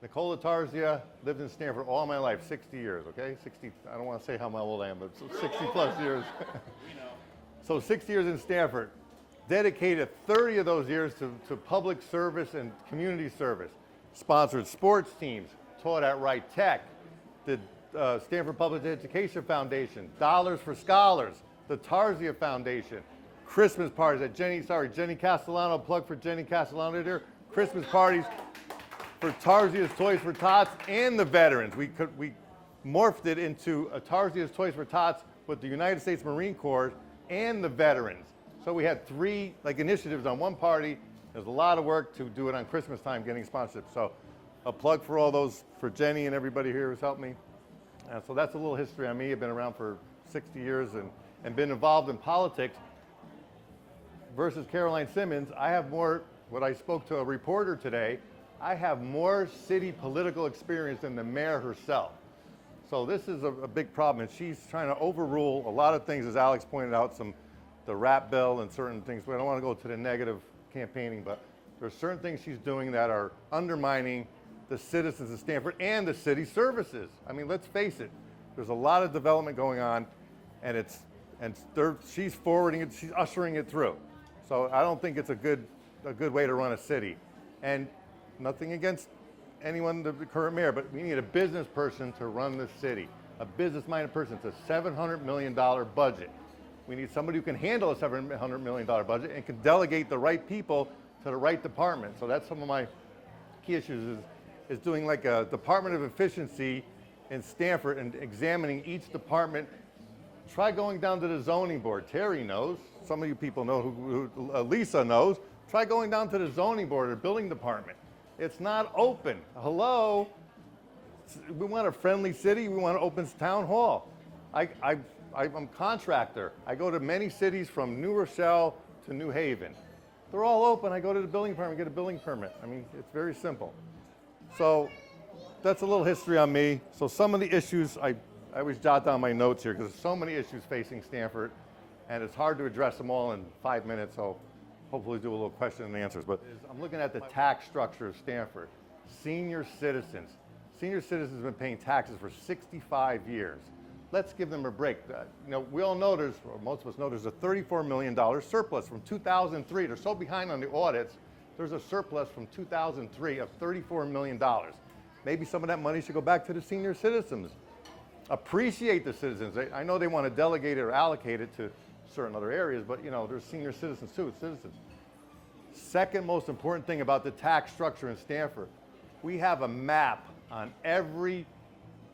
Nicola Tarzia, lived in Stanford all my life, 60 years, okay? 60, I don't want to say how old I am, but 60 plus years. So 60 years in Stanford. Dedicated 30 of those years to public service and community service. Sponsored sports teams, taught at Wright Tech, did Stanford Public Education Foundation, Dollars for Scholars, the Tarzia Foundation, Christmas parties at Jenny Castellano, plug for Jenny Castellano there, Christmas parties for Tarzia's Toys for Tots and the veterans. We morphed it into a Tarzia's Toys for Tots with the United States Marine Corps and the veterans. So we had three initiatives on one party. There's a lot of work to do it on Christmas time, getting sponsorships. So a plug for all those, for Jenny and everybody here who's helped me. So that's a little history on me. I've been around for 60 years and been involved in politics. Versus Caroline Simmons, I have more, what I spoke to a reporter today, I have more city political experience than the mayor herself. So this is a big problem, and she's trying to overrule a lot of things, as Alex pointed out, the rap bill and certain things. But I don't want to go to the negative campaigning, but there's certain things she's doing that are undermining the citizens of Stanford and the city services. I mean, let's face it, there's a lot of development going on, and she's forwarding it, she's ushering it through. So I don't think it's a good way to run a city. And nothing against anyone, the current mayor, but we need a business person to run the city, a business-minded person. It's a $700 million budget. We need somebody who can handle a $700 million budget and can delegate the right people to the right department. So that's some of my key issues is doing like a Department of Efficiency in Stanford and examining each department. Try going down to the zoning board. Terry knows. Some of you people know who Lisa knows. Try going down to the zoning board or building department. It's not open. Hello? We want a friendly city. We want to open town hall. I'm a contractor. I go to many cities from New Rochelle to New Haven. They're all open. I go to the building department, get a building permit. I mean, it's very simple. So that's a little history on me. So some of the issues, I always jot down my notes here because there's so many issues facing Stanford, and it's hard to address them all in 5 minutes. So hopefully do a little question and answers. But I'm looking at the tax structure of Stanford. Senior citizens. Senior citizens have been paying taxes for 65 years. Let's give them a break. We all know or most of us know there's a $34 million surplus from 2003. They're so behind on the audits. There's a surplus from 2003 of $34 million. Maybe some of that money should go back to the senior citizens. Appreciate the citizens. I know they want to delegate it or allocate it to certain other areas, but there's senior citizens too, citizens. Second most important thing about the tax structure in Stanford, we have a map on every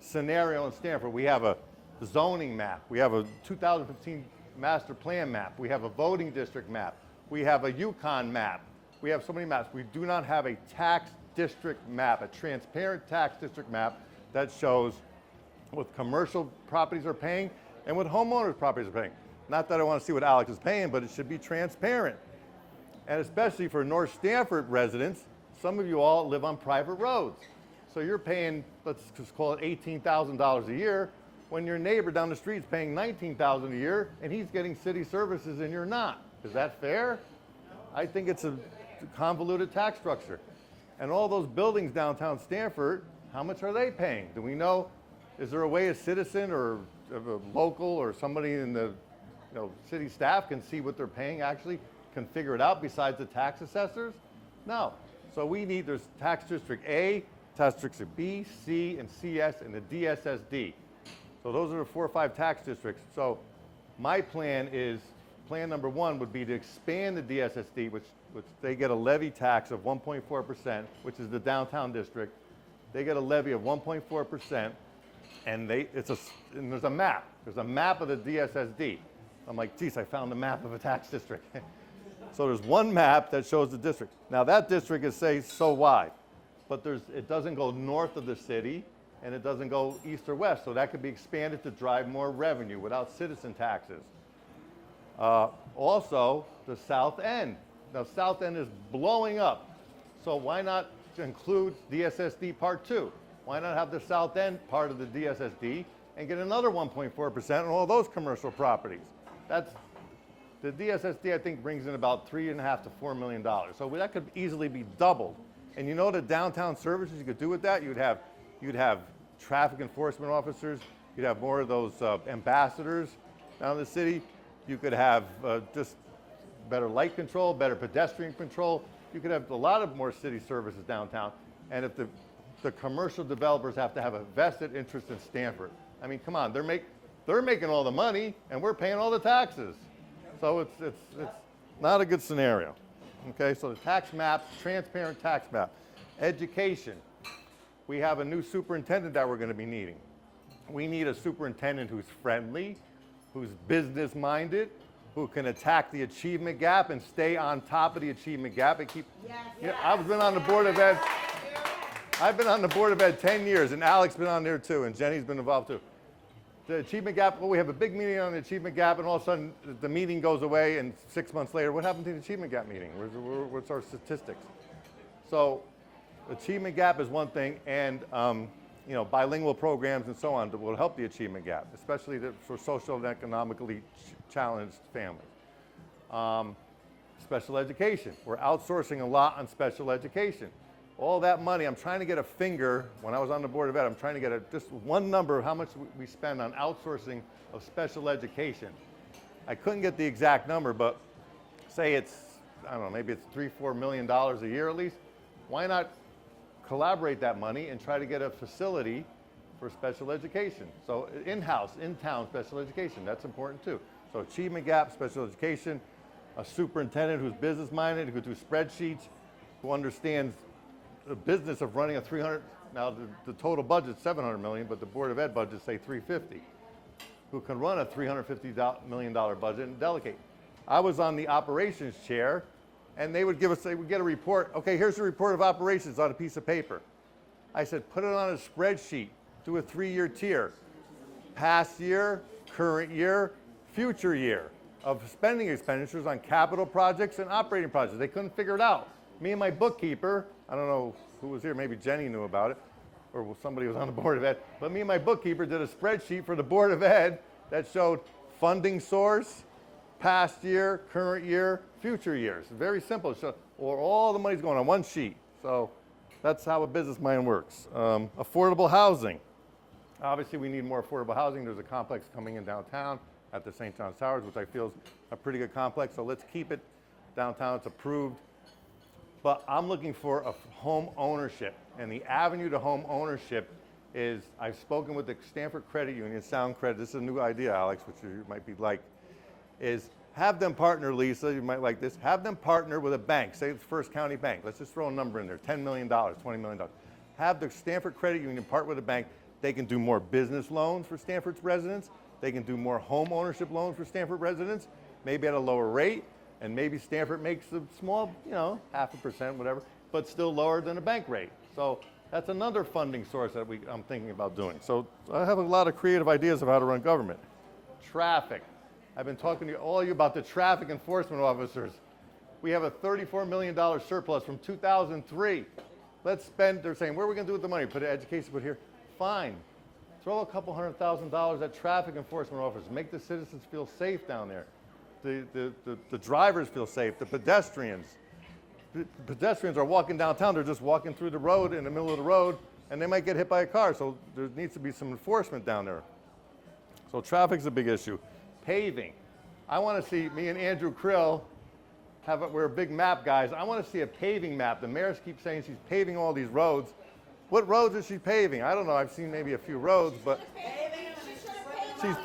scenario in Stanford. We have a zoning map. We have a 2015 master plan map. We have a voting district map. We have a Yukon map. We have so many maps. We do not have a tax district map, a transparent tax district map that shows what commercial properties are paying and what homeowners properties are paying. Not that I want to see what Alex is paying, but it should be transparent. And especially for North Stanford residents, some of you all live on private roads. So you're paying, let's just call it $18,000 a year, when your neighbor down the street is paying $19,000 a year and he's getting city services and you're not. Is that fair? I think it's a convoluted tax structure. And all those buildings downtown Stanford, how much are they paying? Do we know? Is there a way a citizen or a local or somebody in the city staff can see what they're paying, actually can figure it out besides the tax assessors? No. So there's tax district A, tax district B, C, and CS, and the DSSD. So those are the 4 or 5 tax districts. So my plan number 1 would be to expand the DSSD, which they get a levy tax of 1.4%, which is the downtown district. They get a levy of 1.4%, and there's a map. There's a map of the DSSD. I'm like, geez, I found the map of a tax district. So there's one map that shows the district. Now that district is, say, so wide, but it doesn't go north of the city, and it doesn't go east or west, so that could be expanded to drive more revenue without citizen taxes. Also, the South End. Now, South End is blowing up, so why not include DSSD Part 2? Why not have the South End part of the DSSD and get another 1.4% on all those commercial properties? The DSSD, I think, brings in about $3.5 to $4 million, so that could easily be doubled. And you know the downtown services you could do with that? You'd have traffic enforcement officers. You'd have more of those ambassadors down in the city. You could have just better light control, better pedestrian control. You could have a lot of more city services downtown. And if the commercial developers have to have a vested interest in Stamford, I mean, come on, they're making all the money and we're paying all the taxes. So it's not a good scenario. Okay, so the tax map, transparent tax map. Education. We have a new superintendent that we're going to be needing. We need a superintendent who's friendly, who's business-minded, who can attack the achievement gap and stay on top of the achievement gap and keep. I've been on the board of ed. I've been on the board of ed 10 years, and Alec's been on there too, and Jenny's been involved too. The achievement gap, well, we have a big meeting on the achievement gap, and all of a sudden the meeting goes away, and 6 months later, what happened to the achievement gap meeting? What's our statistics? So achievement gap is one thing, and bilingual programs and so on that will help the achievement gap, especially for social and economically challenged families. Special education. We're outsourcing a lot on special education. All that money, I'm trying to get a finger, when I was on the board of ed, I'm trying to get just one number of how much we spend on outsourcing of special education. I couldn't get the exact number, but say it's, I don't know, maybe it's $3-4 million a year at least. Why not collaborate that money and try to get a facility for special education? So in-house, in-town special education, that's important too. So achievement gap, special education, a superintendent who's business-minded, who can do spreadsheets, who understands the business of running a 300, now the total budget's 700 million, but the Board of Ed budget say 350, who can run a $350 million budget and delegate. I was on the operations chair, and they would get a report. Okay, here's the report of operations on a piece of paper. I said, put it on a spreadsheet, do a 3-year tier. Past year, current year, future year of spending expenditures on capital projects and operating projects. They couldn't figure it out. Me and my bookkeeper, I don't know who was here, maybe Jenny knew about it, or somebody was on the Board of Ed, but me and my bookkeeper did a spreadsheet for the Board of Ed that showed funding source, past year, current year, future years. Very simple. So, or all the money's going on one sheet. So that's how a business mind works. Affordable housing. Obviously, we need more affordable housing. There's a complex coming in downtown at the St. John's Towers, which I feel is a pretty good complex. So let's keep it downtown. It's approved. But I'm looking for a home ownership. And the avenue to home ownership is, I've spoken with the Stamford Credit Union, Sound Credit. This is a new idea, Alex, which you might be like, is have them partner, Lisa, you might like this, have them partner with a bank, say it's First County Bank. Let's just throw a number in there, $10 million, $20 million. Have the Stamford Credit Union partner with a bank. They can do more business loans for Stamford's residents. They can do more home ownership loans for Stamford residents, maybe at a lower rate. And maybe Stamford makes a small, 0.5%, whatever, but still lower than a bank rate. So that's another funding source that I'm thinking about doing. So I have a lot of creative ideas of how to run government. Traffic. I've been talking to all of you about the traffic enforcement officers. We have a $34 million surplus from 2003. Let's spend, they're saying, where are we going to do with the money? Put it education, put it here. Fine. Throw a couple $100,000 at traffic enforcement officers. Make the citizens feel safe down there. The drivers feel safe, the pedestrians. The pedestrians are walking downtown, they're just walking through the road in the middle of the road, and they might get hit by a car, so there needs to be some enforcement down there. So traffic's a big issue. Paving. I want to see, me and Andrew Krill, we're big map guys, I want to see a paving map. The mayor keeps saying she's paving all these roads. What roads is she paving? I don't know, I've seen maybe a few roads, but she's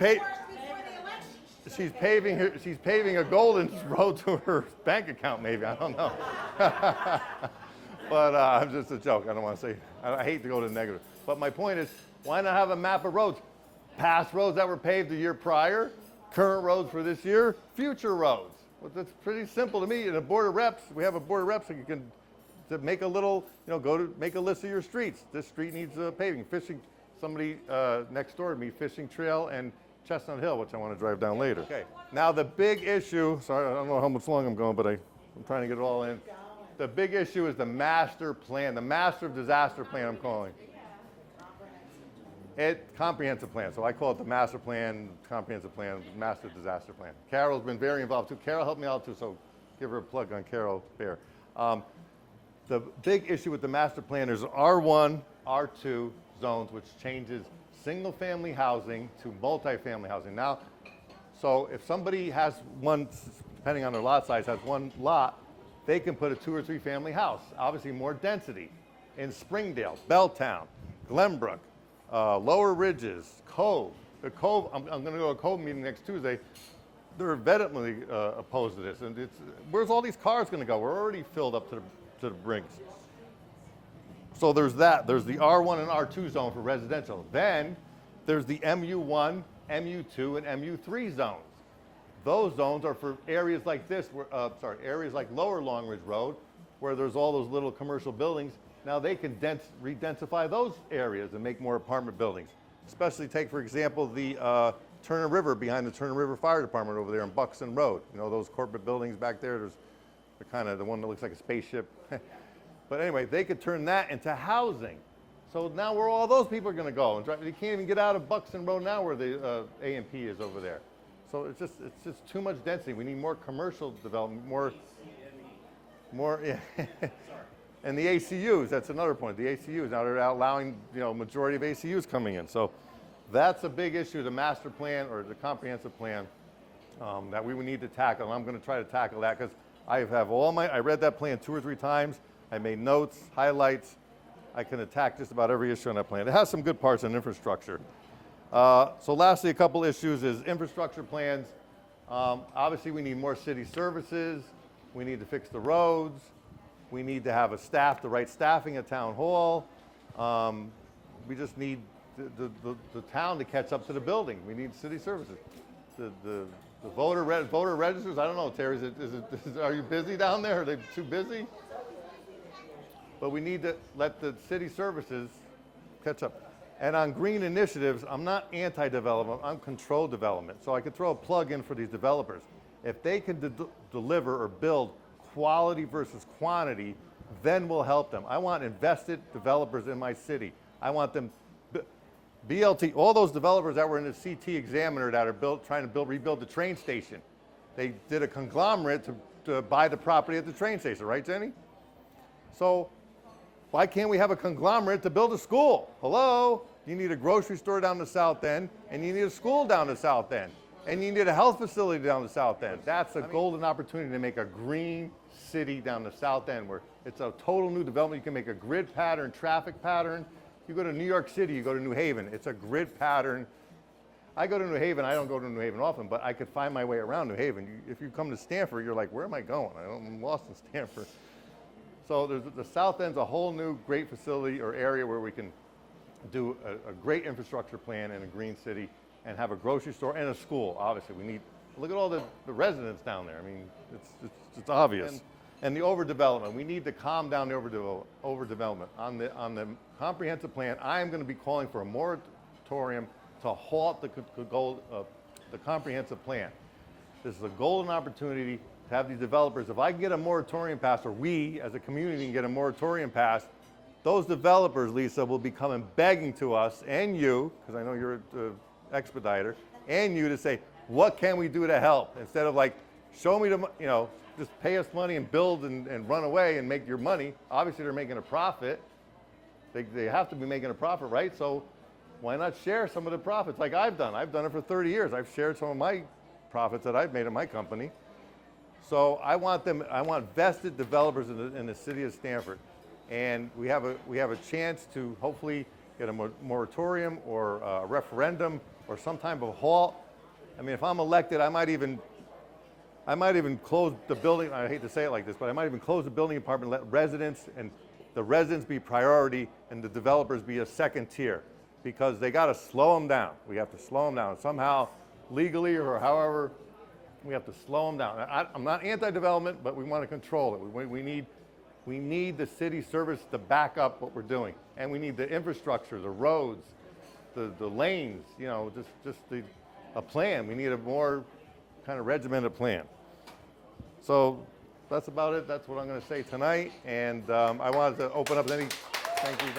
paving a golden road to her bank account, maybe. I don't know. But I'm just a joke. I don't want to say. I hate to go to the negative. But my point is, why not have a map of roads? Past roads that were paved the year prior, current roads for this year, future roads. Well, that's pretty simple to me. In a board of reps, we have a board of reps, so you can to make a little, make a list of your streets. This street needs paving. Fishing. Somebody next door to me, Fishing Trail and Chestnut Hill, which I want to drive down later. Okay. Now the big issue, sorry, I don't know how much long I'm going, but I'm trying to get it all in. The big issue is the master plan, the master of disaster plan I'm calling. Comprehensive plan, so I call it the master plan, comprehensive plan, master disaster plan. Carol's been very involved too. Carol helped me out too, so give her a plug on Carol Bear. The big issue with the master plan is R1, R2 zones, which changes single-family housing to multifamily housing. Now, so if somebody has one, depending on their lot size, has one lot, they can put a 2 or 3 family house, obviously more density in Springdale, Belltown, Glenbrook, Lower Ridges, Cove. The Cove, I'm going to go to a Cove meeting next Tuesday. They're vehemently opposed to this. And it's, where's all these cars going to go? We're already filled up to the brinks. So there's that. There's the R1 and R2 zone for residential. Then there's the MU1, MU2, and MU3 zones. Those zones are for areas like this, where, areas like Lower Long Ridge Road, where there's all those little commercial buildings. Now they can re-densify those areas and make more apartment buildings. Especially take, for example, the Turner River, behind the Turner River Fire Department over there on Buxton Road. You know, those corporate buildings back there, there's the one that looks like a spaceship. But anyway, they could turn that into housing. So now where all those people are going to go and drive, they can't even get out of Buxton Road now where the A&P is over there. So it's just too much density. We need more commercial development, more, yeah. And the ACUs, that's another point. The ACUs, now they're allowing, majority of ACUs coming in. So that's a big issue, the master plan or the comprehensive plan that we would need to tackle. And I'm going to try to tackle that because I read that plan 2 or 3 times. I made notes, highlights. I can attack just about every issue on that plan. It has some good parts on infrastructure. So lastly, a couple issues is infrastructure plans. Obviously, we need more city services. We need to fix the roads. We need to have the right staffing at town hall. We just need the town to catch up to the building. We need city services. The voter registers, I don't know, Terry, are you busy down there? Are they too busy? But we need to let the city services catch up. And on green initiatives, I'm not anti-development, I'm controlled development. So I could throw a plug in for these developers. If they can deliver or build quality versus quantity, then we'll help them. I want invested developers in my city. I want them, BLT, all those developers that were in the CT Examiner that are trying to rebuild the train station. They did a conglomerate to buy the property at the train station, right, Jenny? So why can't we have a conglomerate to build a school? Hello? You need a grocery store down the south end, and you need a school down the south end, and you need a health facility down the south end. That's a golden opportunity to make a green city down the south end where it's a total new development. You can make a grid pattern, traffic pattern. You go to New York City, you go to New Haven. It's a grid pattern. I go to New Haven. I don't go to New Haven often, but I could find my way around New Haven. If you come to Stamford, you're like, where am I going? I'm lost in Stamford. So the south end's a whole new great facility or area where we can do a great infrastructure plan in a green city and have a grocery store and a school. Obviously, we need, look at all the residents down there. I mean, it's obvious. And the overdevelopment, we need to calm down the overdevelopment. On the comprehensive plan, I am going to be calling for a moratorium to halt the comprehensive plan. This is a golden opportunity to have these developers. If I can get a moratorium passed, or we as a community can get a moratorium passed, those developers, Lisa, will be coming begging to us and you, because I know you're the expediter, and you to say, what can we do to help? Instead of like, show me the, just pay us money and build and run away and make your money. Obviously, they're making a profit. They have to be making a profit, right? So why not share some of the profits like I've done? I've done it for 30 years. I've shared some of my profits that I've made in my company. So I want vested developers in the city of Stamford. And we have a chance to hopefully get a moratorium or a referendum or some type of halt. I mean, if I'm elected, I might even close the building. I hate to say it like this, but I might even close the building department, let the residents be priority and the developers be a second tier, because they got to slow them down. We have to slow them down somehow, legally or however. We have to slow them down. I'm not anti-development, but we want to control it. We need the city service to back up what we're doing, and we need the infrastructure, the roads, the lanes. Just a plan. We need a more kind of regimented plan. So that's about it. That's what I'm going to say tonight, and I wanted to open up any. Thank you.